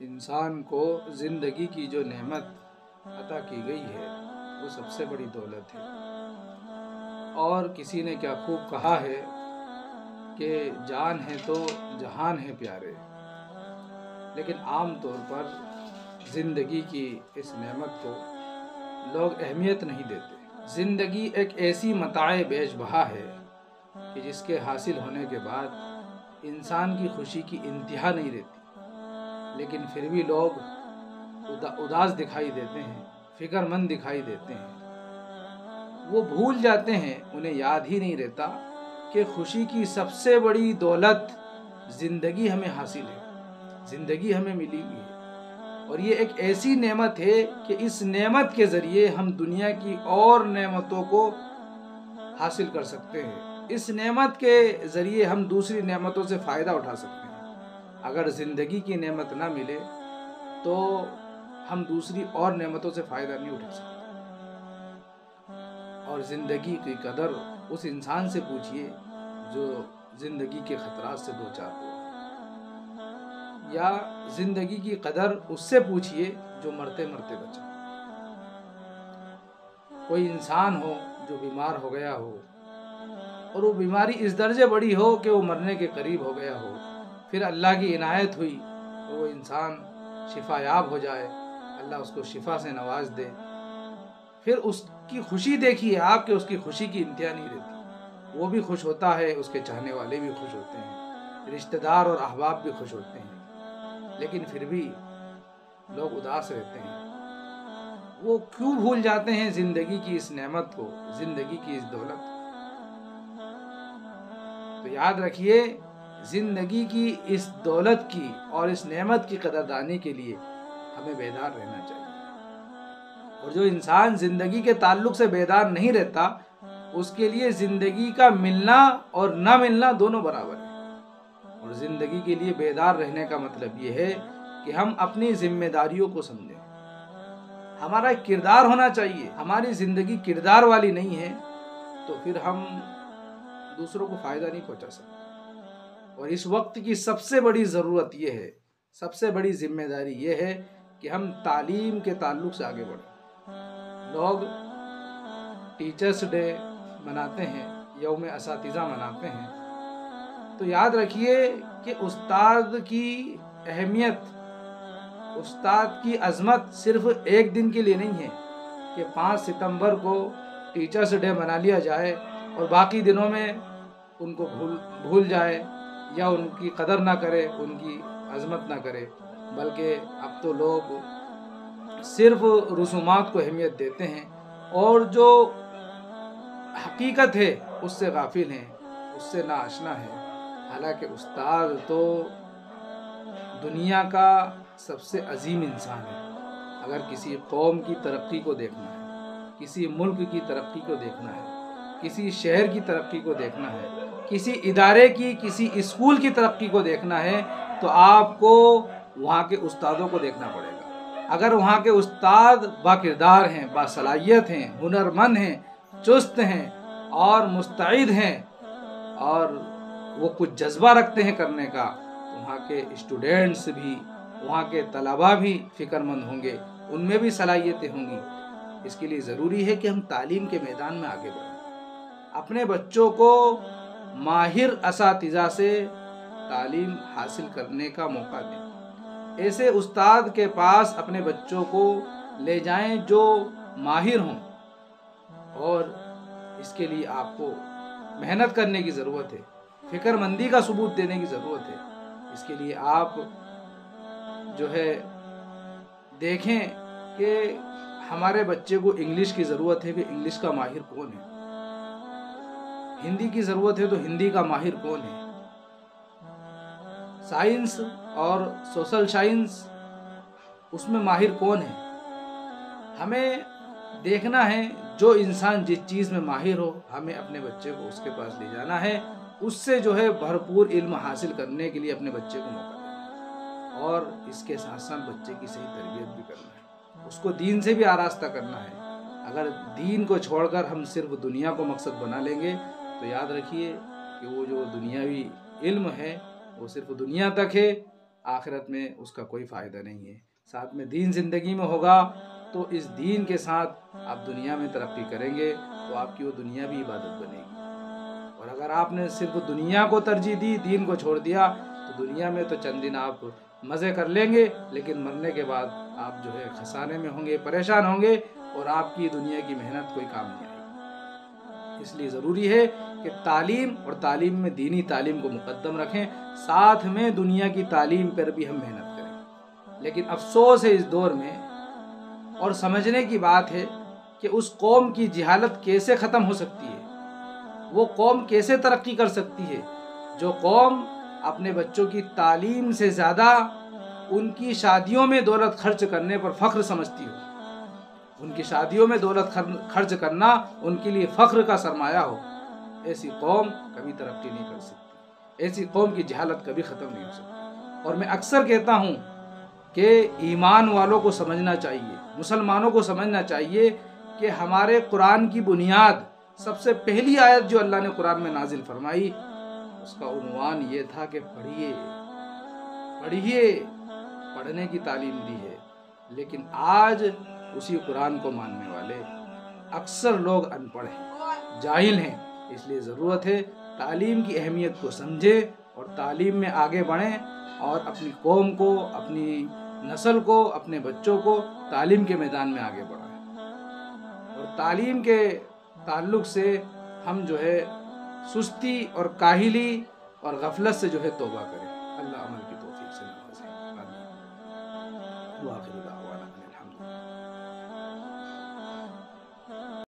انسان کو زندگی کی جو نعمت عطا کی گئی ہے وہ سب سے بڑی دولت ہے۔ اور کسی نے کیا خوب کہا ہے کہ جان ہے تو جہان ہے پیارے، لیکن عام طور پر زندگی کی اس نعمت کو لوگ اہمیت نہیں دیتے۔ زندگی ایک ایسی متاع بیش بہا ہے کہ جس کے حاصل ہونے کے بعد انسان کی خوشی کی انتہا نہیں رہتی، لیکن پھر بھی لوگ اداس دکھائی دیتے ہیں، فکر مند دکھائی دیتے ہیں۔ وہ بھول جاتے ہیں، انہیں یاد ہی نہیں رہتا کہ خوشی کی سب سے بڑی دولت زندگی ہمیں حاصل ہے، زندگی ہمیں ملی ہوئی ہے، اور یہ ایک ایسی نعمت ہے کہ اس نعمت کے ذریعے ہم دنیا کی اور نعمتوں کو حاصل کر سکتے ہیں۔ اس نعمت کے ذریعے ہم دوسری نعمتوں سے فائدہ اٹھا سکتے ہیں۔ اگر زندگی کی نعمت نہ ملے تو ہم دوسری اور نعمتوں سے فائدہ نہیں اٹھا سکتے۔ اور زندگی کی قدر اس انسان سے پوچھئے جو زندگی کے خطرات سے دوچار ہو، یا زندگی کی قدر اس سے پوچھئے جو مرتے مرتے بچا۔ کوئی انسان ہو جو بیمار ہو گیا ہو اور وہ بیماری اس درجے بڑی ہو کہ وہ مرنے کے قریب ہو گیا ہو، پھر اللہ کی عنایت ہوئی اور وہ انسان شفا یاب ہو جائے، اللہ اس کو شفا سے نواز دے، پھر اس کی خوشی دیکھیے آپ کہ اس کی خوشی کی انتہا نہیں رہتی۔ وہ بھی خوش ہوتا ہے، اس کے چاہنے والے بھی خوش ہوتے ہیں، رشتہ دار اور احباب بھی خوش ہوتے ہیں، لیکن پھر بھی لوگ اداس رہتے ہیں۔ وہ کیوں بھول جاتے ہیں زندگی کی اس نعمت کو، زندگی کی اس دولت کو؟ تو یاد رکھیے، زندگی کی اس دولت کی اور اس نعمت کی قدردانی کے لیے ہمیں بیدار رہنا چاہیے۔ اور جو انسان زندگی کے تعلق سے بیدار نہیں رہتا، اس کے لیے زندگی کا ملنا اور نہ ملنا دونوں برابر ہے۔ اور زندگی کے لیے بیدار رہنے کا مطلب یہ ہے کہ ہم اپنی ذمہ داریوں کو سمجھیں۔ ہمارا ایک کردار ہونا چاہیے۔ ہماری زندگی کردار والی نہیں ہے تو پھر ہم دوسروں کو فائدہ نہیں پہنچا سکتے۔ اور اس وقت کی سب سے بڑی ضرورت یہ ہے، سب سے بڑی ذمہ داری یہ ہے کہ ہم تعلیم کے تعلق سے آگے بڑھیں۔ لوگ ٹیچرز ڈے مناتے ہیں، یوم اساتذہ مناتے ہیں، تو یاد رکھیے کہ استاد کی اہمیت، استاد کی عظمت صرف ایک دن کے لیے نہیں ہے کہ 5 ستمبر کو ٹیچرز ڈے منا لیا جائے اور باقی دنوں میں ان کو بھول جائے یا ان کی قدر نہ کرے، ان کی عظمت نہ کرے، بلکہ اب تو لوگ صرف رسومات کو اہمیت دیتے ہیں اور جو حقیقت ہے اس سے غافل ہیں، اس سے ناآشنا ہیں۔ حالانکہ استاد تو دنیا کا سب سے عظیم انسان ہے۔ اگر کسی قوم کی ترقی کو دیکھنا ہے، کسی ملک کی ترقی کو دیکھنا ہے، کسی شہر کی ترقی کو دیکھنا ہے، کسی ادارے کی، کسی اسکول کی ترقی کو دیکھنا ہے، تو آپ کو وہاں کے استادوں کو دیکھنا پڑے گا۔ اگر وہاں کے استاد با کردار ہیں، با صلاحیت ہیں، ہنرمند ہیں، چست ہیں اور مستعد ہیں، اور وہ کچھ جذبہ رکھتے ہیں کرنے کا، تو وہاں کے اسٹوڈنٹس بھی، وہاں کے طلباء بھی فکر مند ہوں گے، ان میں بھی صلاحیتیں ہوں گی۔ اس کے لیے ضروری ہے کہ ہم تعلیم کے میدان میں آگے بڑھیں، اپنے بچوں کو ماہر اساتذہ سے تعلیم حاصل کرنے کا موقع دیں۔ ایسے استاد کے پاس اپنے بچوں کو لے جائیں جو ماہر ہوں، اور اس کے لیے آپ کو محنت کرنے کی ضرورت ہے، فکر مندی کا ثبوت دینے کی ضرورت ہے۔ اس کے لیے آپ جو ہے دیکھیں کہ ہمارے بچے کو انگلش کی ضرورت ہے کہ انگلش کا ماہر کون ہے، ہندی کی ضرورت ہے تو ہندی کا ماہر کون ہے، سائنس اور سوشل سائنس اس میں ماہر کون ہے۔ ہمیں دیکھنا ہے جو انسان جس چیز میں ماہر ہو، ہمیں اپنے بچے کو اس کے پاس لے جانا ہے، اس سے جو ہے بھرپور علم حاصل کرنے کے لیے اپنے بچے کو موقع دینا ہے، اور اس کے ساتھ ساتھ بچے کی صحیح تربیت بھی کرنا ہے، اس کو دین سے بھی آراستہ کرنا ہے۔ اگر دین کو چھوڑ کر ہم صرف دنیا کو مقصد بنا لیں گے تو یاد رکھیے کہ وہ جو دنیاوی علم ہے وہ صرف دنیا تک ہے، آخرت میں اس کا کوئی فائدہ نہیں ہے۔ ساتھ میں دین زندگی میں ہوگا تو اس دین کے ساتھ آپ دنیا میں ترقی کریں گے تو آپ کی وہ دنیا بھی عبادت بنے گی۔ اور اگر آپ نے صرف دنیا کو ترجیح دی، دین کو چھوڑ دیا، تو دنیا میں تو چند دن آپ مزے کر لیں گے، لیکن مرنے کے بعد آپ جو ہے خسانے میں ہوں گے، پریشان ہوں گے، اور آپ کی دنیا کی محنت کوئی کام نہیں آئے گی۔ اس لیے ضروری ہے کہ تعلیم اور تعلیم میں دینی تعلیم کو مقدم رکھیں، ساتھ میں دنیا کی تعلیم پر بھی ہم محنت کریں۔ لیکن افسوس ہے اس دور میں، اور سمجھنے کی بات ہے کہ اس قوم کی جہالت کیسے ختم ہو سکتی ہے، وہ قوم کیسے ترقی کر سکتی ہے جو قوم اپنے بچوں کی تعلیم سے زیادہ ان کی شادیوں میں دولت خرچ کرنے پر فخر سمجھتی ہو۔ ان کی شادیوں میں دولت خرچ کرنا ان کے لیے فخر کا سرمایہ ہو۔ ایسی قوم کبھی ترقی نہیں کر سکتی، ایسی قوم کی جہالت کبھی ختم نہیں ہو سکتی۔ اور میں اکثر کہتا ہوں کہ ایمان والوں کو سمجھنا چاہیے، مسلمانوں کو سمجھنا چاہیے کہ ہمارے قرآن کی بنیاد، سب سے پہلی آیت جو اللہ نے قرآن میں نازل فرمائی، اس کا عنوان یہ تھا کہ پڑھیے پڑھیے، پڑھنے کی تعلیم دی ہے۔ لیکن آج اسی قرآن کو ماننے والے اکثر لوگ ان پڑھ ہیں، جاہل ہیں۔ اس لیے ضرورت ہے تعلیم کی اہمیت کو سمجھیں اور تعلیم میں آگے بڑھیں، اور اپنی قوم کو، اپنی نسل کو، اپنے بچوں کو تعلیم کے میدان میں آگے بڑھائیں۔ اور تعلیم کے تعلق سے ہم جو ہے سستی اور کاہلی اور غفلت سے جو ہے توبہ کریں۔